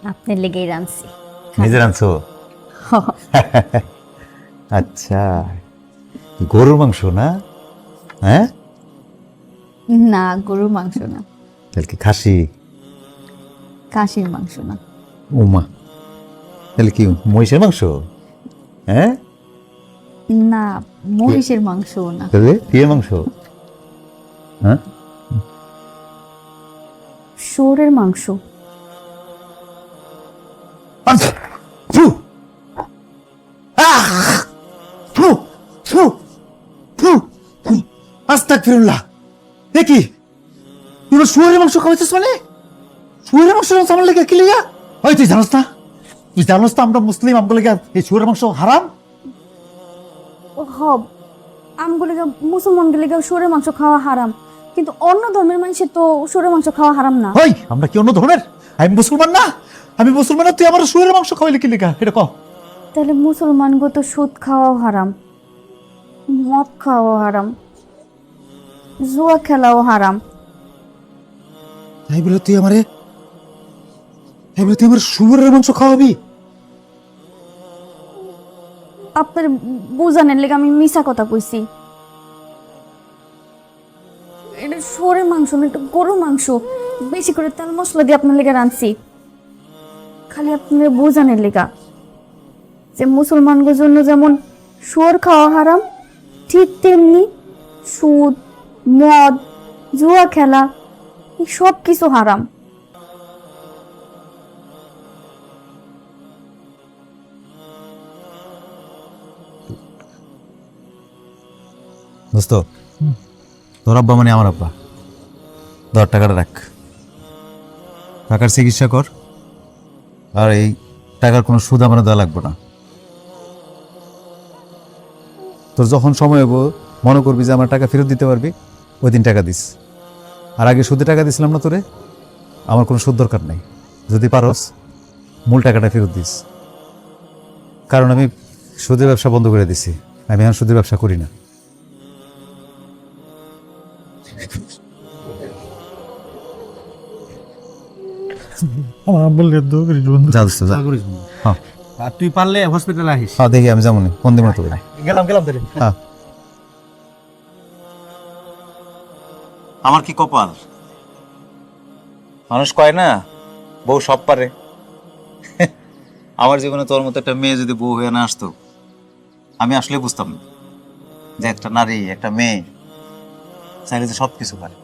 আপনার লেগেই রাঁধছি। নিজে রাঁধছো? আচ্ছা, গরুর মাংস না? হ্যাঁ, না, গরুর মাংস না, তাহলে কি খাসি? খাসির মাংস না। উমা, তাহলে কি মহিষের মাংস? হ্যাঁ, না, মহিষের মাংস না। তাহলে কি মাংস? হ্যাঁ, শুয়োরের মাংস। আচ্ছা, ফু, আহ, ফু, ফু, ফু, ফু, আস্তাগফিরুল্লাহ। এ কি, তুই শুয়োরের মাংস খাওয়াইছিস? মানে শুয়োরের মাংস আমার লেগে কি লিগা? ওই তুই জানোস না, তুই জানোস না আমরা মুসলিম, আমগুলো লেগে এই শুয়োরের মাংস হারাম। ও হব, আমগুলো মুসলমান গুলি শুয়োরের মাংস খাওয়া হারাম, কিন্তু অন্য ধর্মের মানুষের তো শুয়োরের মাংস খাওয়া হারাম না। ওই আমরা কি অন্য ধর্মের? আমি মুসলমান না, আমি মুসলমান না, তুই আমার শুয়োরের মাংস খাওয়াইলি কি লিগা এটা কও। তাহলে মুসলমান গো তো সুদ খাওয়াও হারাম, মদ খাওয়াও হারাম, জুয়া খেলাও হারাম। তাই বলে তুই আমারে, তাই বলে তুই আমার শুয়োরের মাংস খাওয়াবি? আপনার বুঝানের লেগে আমি মিছা কথা কইছি। এটা শুয়োরের মাংস না, এটা গরুর মাংস। বেশি করে তেল মশলা দিয়ে আপনার লেগে রাঁধছি, খালি আপনার বুঝানের লেগা যে মুসলমানদের জন্য যেমন শুয়োর খাওয়া হারাম, ঠিক তেমনি সুদ, মদ, জুয়া খেলা এই সব কিছু হারাম। দোস্ত, তোর আব্বা মানে আমার আব্বা, ধর টাকাটা রাখ, টাকার চিকিৎসা কর, আর এই টাকার কোনো সুদ আমার দেওয়া লাগবে না। তোর যখন সময় হবো মনে করবি যে আমার টাকা ফেরত দিতে পারবি, ওই দিন টাকা দিস। আর আগে সুদে টাকা দিছিলাম না তোরে, আমার কোনো সুদ দরকার নাই। যদি পারস মূল টাকাটা ফেরত দিস, কারণ আমি সুদের ব্যবসা বন্ধ করে দিছি, আমি এখন সুদের ব্যবসা করি না। আমার বললে তো করিস বন্ধু। যা দোস্ত, যা। করিস বন্ধু। হ্যাঁ আর তুই পারলে হসপিটালে আহিস। হ্যাঁ, দেখি আমি যেমন কোন দিন তোকে। গেলাম তাহলে। হ্যাঁ, আমার কি কপাল, মানুষ কয় না বউ সব পারে। আমার জীবনে তোর মতো একটা মেয়ে যদি বউ হয়ে না আসতো, আমি আসলে বুঝতাম না যে একটা নারী, একটা মেয়ে চাইলে যে সব কিছু পারে।